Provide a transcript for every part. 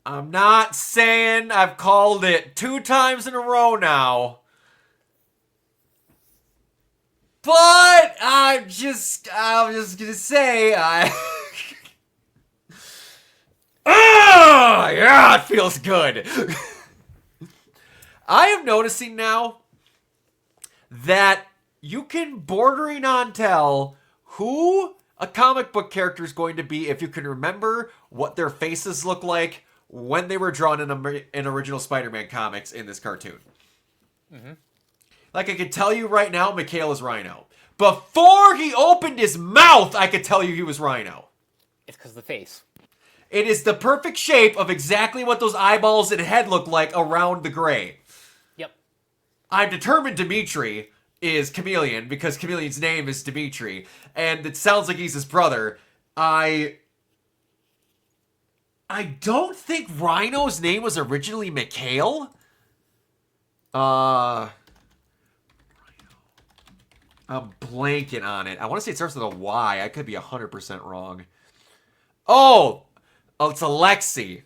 I'm not saying I've called it 2 times in a row now. But I'm just gonna say I yeah, it feels good. I am noticing now that you can bordering on tell who a comic book character is going to be if you can remember what their faces look like when they were drawn in original Spider-Man comics in this cartoon. Mm-hmm. Like I could tell you right now, Mikhail is Rhino. Before he opened his mouth, I could tell you he was Rhino. It's because of the face. It is the perfect shape of exactly what those eyeballs and head look like around the gray. Yep. I'm determined Dimitri is Chameleon because Chameleon's name is Dimitri, and it sounds like he's his brother. I don't think Rhino's name was originally Mikhail. Uh I'm blanking on it. I want to say it starts with a Y. I could be 100% wrong. Oh, it's Alexi.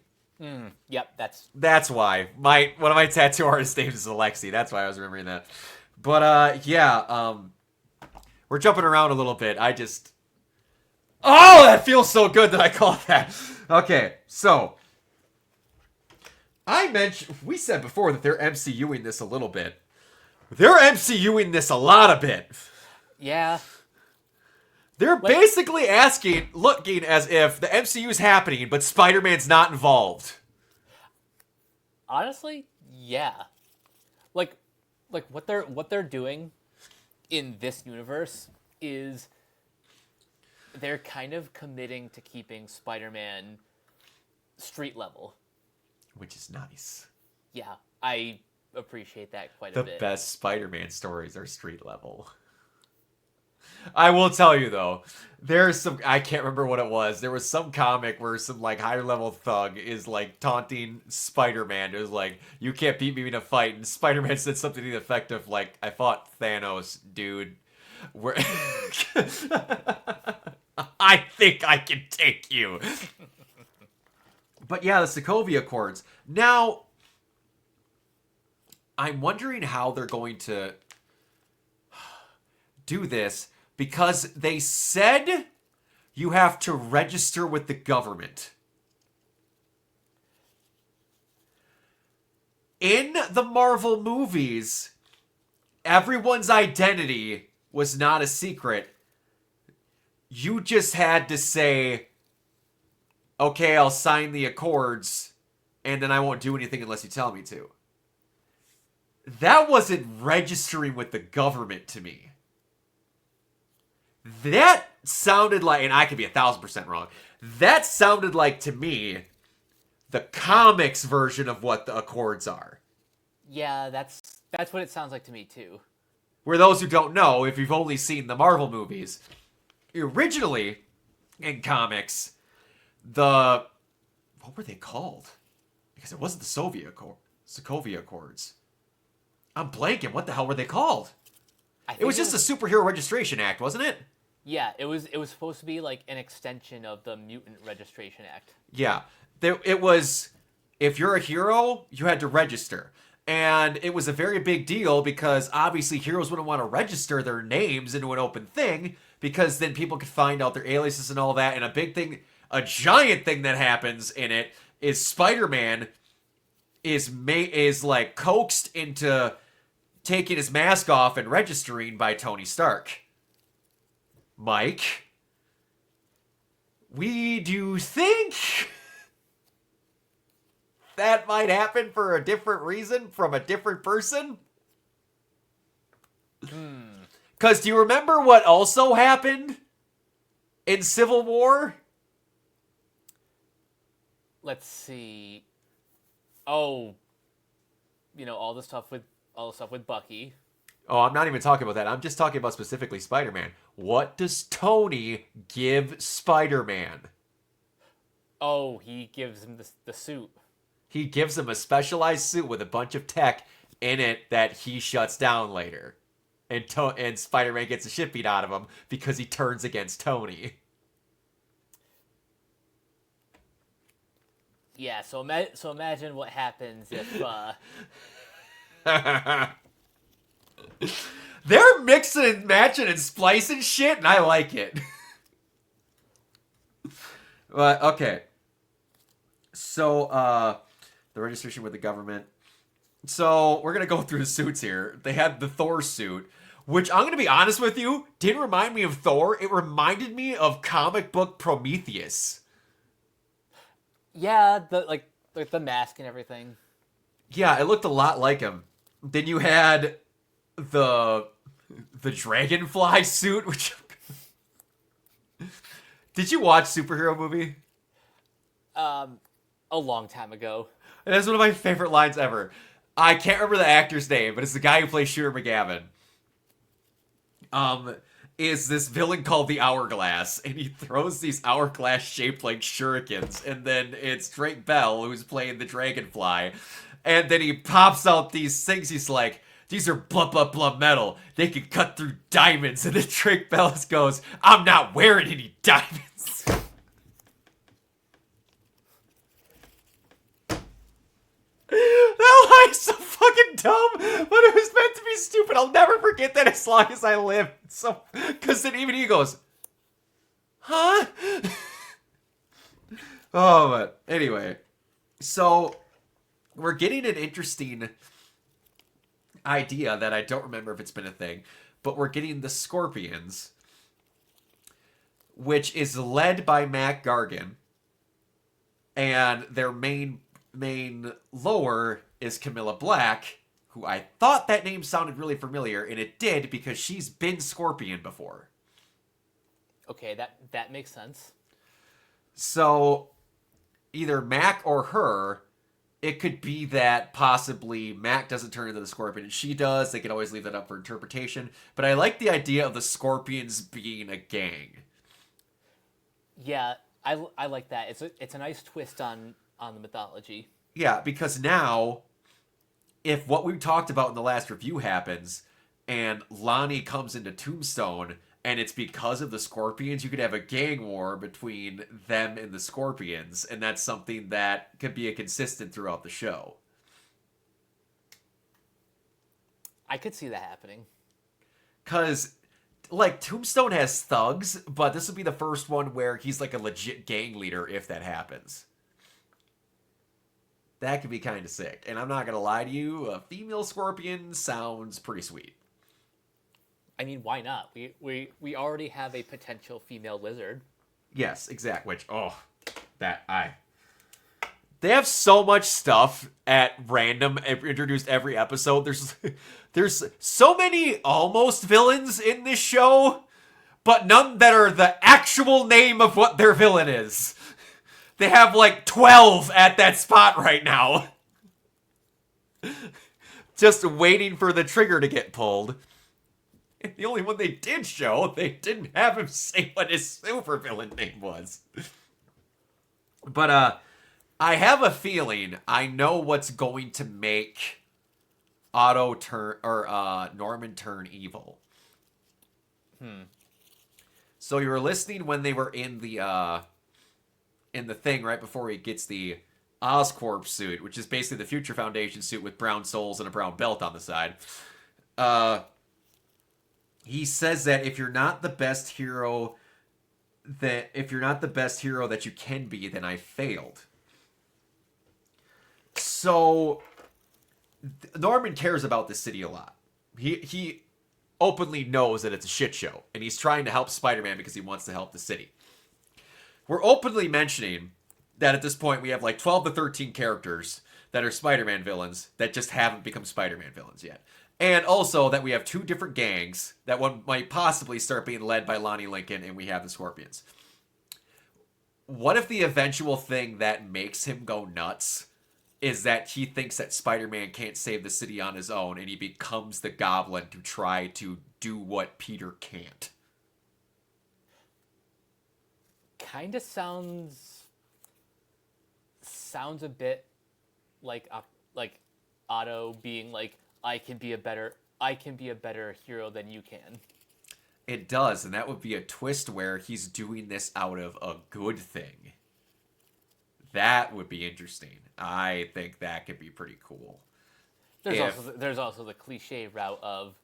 Yep, that's... That's why. One of my tattoo artist names is Alexi. That's why I was remembering that. But yeah, we're jumping around a little bit. Oh, that feels so good that I call that. Okay, so we said before that they're MCUing this a little bit. They're MCUing this a lot of bit. Yeah. They're Like, basically looking as if the MCU's happening, but Spider-Man's not involved. honestly, yeah. Like, what they're doing in this universe is they're kind of committing to keeping Spider-Man street level. Which is nice. Yeah, I appreciate that quite a The bit. best Spider-Man stories are street level. I will tell you though, there's some I can't remember what it was. There was some comic where some like higher level thug is like taunting Spider-Man. It was like, you can't beat me in a fight, and Spider-Man said something to the effect of like, I fought Thanos, dude. Where I think I can take you. But yeah, the Sokovia Accords. Now, I'm wondering how they're going to do this because they said you have to register with the government. In the Marvel movies, everyone's identity was not a secret. You just had to say, okay, I'll sign the accords, and then I won't do anything unless you tell me to. That wasn't registering with the government to me. That sounded like, and I could be 1,000% wrong, that sounded like to me the comics version of what the Accords are. Yeah, that's what it sounds like to me too. Where those who don't know, if you've only seen the Marvel movies, originally in comics, what were they called? Because it wasn't the Sokovia Accords. I'm blanking. What the hell were they called? I It think was just the Superhero Registration Act, wasn't it? yeah, it was supposed to be like an extension of the Mutant Registration Act. Yeah. It was, if you're a hero, you had to register. And it was a very big deal because obviously heroes wouldn't want to register their names into an open thing because then people could find out their aliases and all that. And a giant thing that happens in it is Spider-Man is like coaxed into taking his mask off and registering by Tony Stark. Mike, do you think that might happen for a different reason from a different person? Because do you remember what also happened in Civil War? Let's see. Oh, all the stuff with Bucky. Oh, I'm not even talking about that. I'm just talking about specifically Spider-Man. What does Tony give Spider-Man? Oh, he gives him the suit. He gives him a specialized suit with a bunch of tech in it that he shuts down later. And Spider-Man gets the shit beat out of him because he turns against Tony. Yeah, so imagine what happens if They're mixing and matching and splicing shit, and I like it. But okay. So the registration with the government. So we're gonna go through the suits here. They had the Thor suit, which I'm gonna be honest with you, didn't remind me of Thor. It reminded me of comic book Prometheus. yeah, like the mask and everything. Yeah, it looked a lot like him. Then you had the dragonfly suit, which did you watch Superhero Movie? A long time ago. And that's one of my favorite lines ever. I can't remember the actor's name, but it's the guy who plays Shooter McGavin. Is this villain called the Hourglass, and he throws these hourglass shaped like shurikens, and then it's Drake Bell who's playing the Dragonfly, and then he pops out these things. He's like, "These are blah blah blah metal. They can cut through diamonds." And then Drake Bell goes, "I'm not wearing any diamonds." That line's so fucking dumb, but it was meant to be stupid. I'll never forget that as long as I live. So, because then even he goes, "Huh?" Oh, but anyway, so we're getting an interesting idea that I don't remember if it's been a thing, but we're getting the Scorpions, which is led by Mac Gargan, and their main lower is Camilla Black, who I thought that name sounded really familiar, and it did because she's been Scorpion before. Okay, that makes sense. So either Mac or her, it could be that possibly Mac doesn't turn into the Scorpion and she does. They can always leave that up for interpretation. But I like the idea of the Scorpions being a gang. Yeah, I like that. It's a nice twist on the mythology. Yeah, because now, if what we talked about in the last review happens, and Lonnie comes into Tombstone, and it's because of the Scorpions, you could have a gang war between them and the Scorpions, and that's something that could be a consistent throughout the show. I could see that happening. Because, like, Tombstone has thugs, but this would be the first one where he's like a legit gang leader if that happens. That could be kind of sick. And I'm not going to lie to you, a female Scorpion sounds pretty sweet. I mean, why not? We already have a potential female lizard. Yes, exact. Which, they have so much stuff at random introduced every episode. There's so many almost villains in this show, but none that are the actual name of what their villain is. They have like 12 at that spot right now. Just waiting for the trigger to get pulled. And the only one they did show, they didn't have him say what his supervillain name was. But I have a feeling I know what's going to make Otto turn or Norman turn evil. So you were listening when they were in the thing right before he gets the Oscorp suit, which is basically the Future Foundation suit with brown soles and a brown belt on the side. He says that if you're not the best hero that you can be, then I failed. So Norman cares about this city a lot. He openly knows that it's a shit show, and he's trying to help Spider-Man because he wants to help the city. We're openly mentioning that at this point we have like 12 to 13 characters that are Spider-Man villains that just haven't become Spider-Man villains yet. And also that we have two different gangs that one might possibly start being led by Lonnie Lincoln, and we have the Scorpions. What if the eventual thing that makes him go nuts is that he thinks that Spider-Man can't save the city on his own, and he becomes the Goblin to try to do what Peter can't? Kind of sounds a bit like Otto being like, I can be a better hero than you can. It does, and that would be a twist where he's doing this out of a good thing. That would be interesting. I think that could be pretty cool. There's also the cliche route of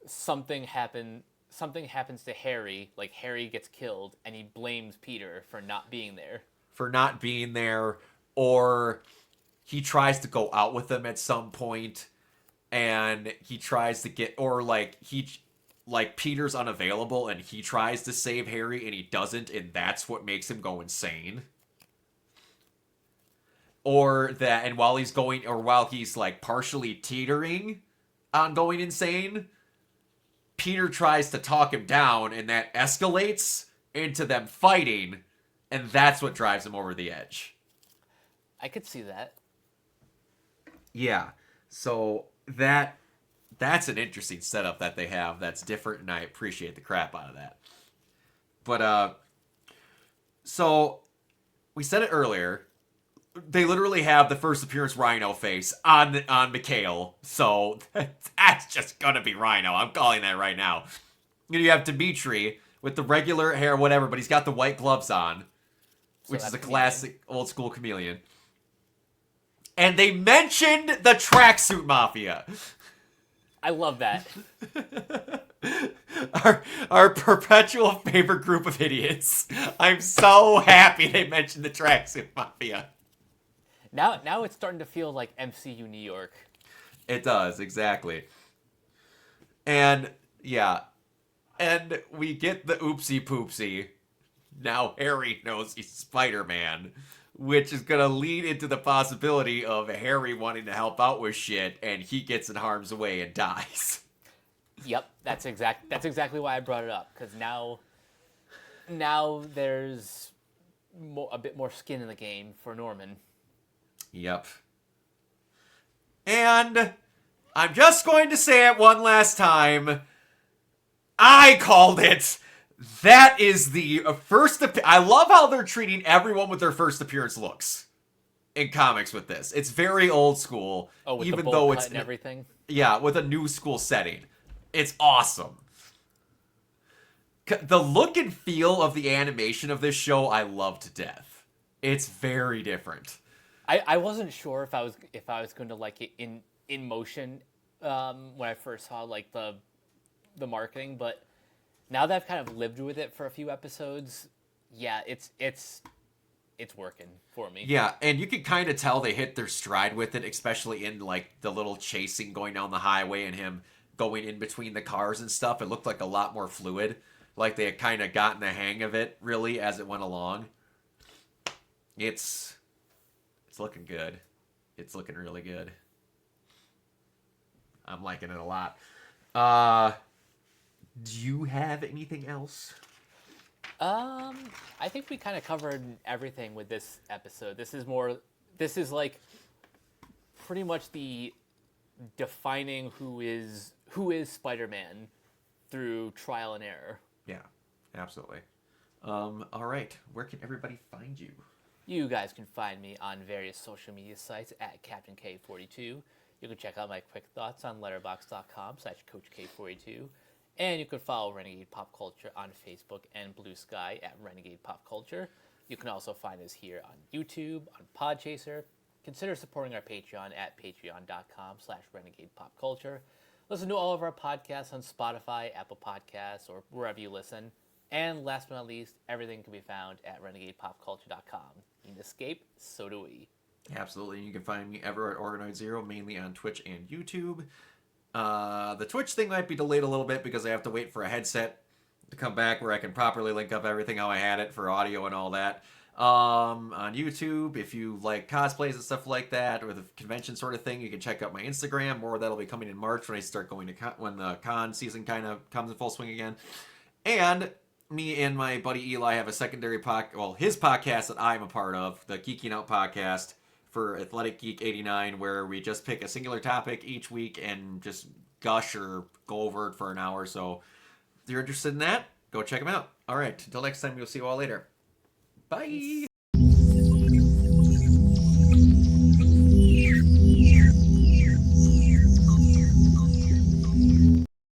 something happens to Harry, like Harry gets killed and he blames Peter for not being there. For not being there, or he tries to go out with them at some point and he tries to get, or like Peter's unavailable and he tries to save Harry and he doesn't, and that's what makes him go insane. Or that, and while he's like partially teetering on going insane, Peter tries to talk him down and that escalates into them fighting, and that's what drives him over the edge. I could see that. Yeah. So that's an interesting setup that they have that's different, and I appreciate the crap out of that. But so we said it earlier, they literally have the first appearance Rhino face on Mikhail, so that's just gonna be Rhino. I'm calling that right now. You have Dimitri with the regular hair, whatever, but he's got the white gloves on, which is a classic old school chameleon. And they mentioned the tracksuit mafia. I love that. Our perpetual favorite group of idiots. I'm so happy they mentioned the tracksuit mafia. Now it's starting to feel like MCU New York. It does, exactly. And yeah. And we get the oopsie poopsie. Now Harry knows he's Spider-Man, which is going to lead into the possibility of Harry wanting to help out with shit, and he gets in harm's way and dies. Yep, that's exactly why I brought it up, because now there's a bit more skin in the game for Norman. Yep. And I'm just going to say it one last time. I called it. That is the first. I love how they're treating everyone with their first appearance looks in comics with this. It's very old school, with even the bowl though cut it's and everything. Yeah, with a new school setting. It's awesome. The look and feel of the animation of this show, I love to death. It's very different. I wasn't sure if I was going to like it in motion when I first saw like the marketing, but now that I've kind of lived with it for a few episodes, yeah, it's working for me. Yeah, and you can kind of tell they hit their stride with it, especially in like the little chasing going down the highway and him going in between the cars and stuff. It looked like a lot more fluid, like they had kind of gotten the hang of it really as it went along. It's looking good. It's looking really good. I'm liking it a lot. Do you have anything else? I think we kind of covered everything with this episode. This is like pretty much the defining who is Spider-Man through trial and error. Yeah, absolutely. All right. Where can everybody find you? You guys can find me on various social media sites at Captain K42. You can check out my quick thoughts on letterboxd.com/CoachK42. And you can follow Renegade Pop Culture on Facebook and Blue Sky at Renegade Pop Culture. You can also find us here on YouTube, on Podchaser. Consider supporting our Patreon at patreon.com/Renegade Pop Culture. Listen to all of our podcasts on Spotify, Apple Podcasts, or wherever you listen. And last but not least, everything can be found at renegadepopculture.com. You can escape, so do we. Absolutely. You can find me ever at Organoid Zero, mainly on Twitch and YouTube. The Twitch thing might be delayed a little bit because I have to wait for a headset to come back where I can properly link up everything how I had it for audio and all that. On YouTube, if you like cosplays and stuff like that, or the convention sort of thing, you can check out my Instagram. More of that'll be coming in March when I start going to when the con season kind of comes in full swing again. And me and my buddy Eli have a secondary his podcast that I'm a part of, the Geeking Out podcast for Athletic Geek 89, where we just pick a singular topic each week and just gush or go over it for an hour. So if you're interested in that, go check them out. All right, until next time, we'll see you all later. Bye.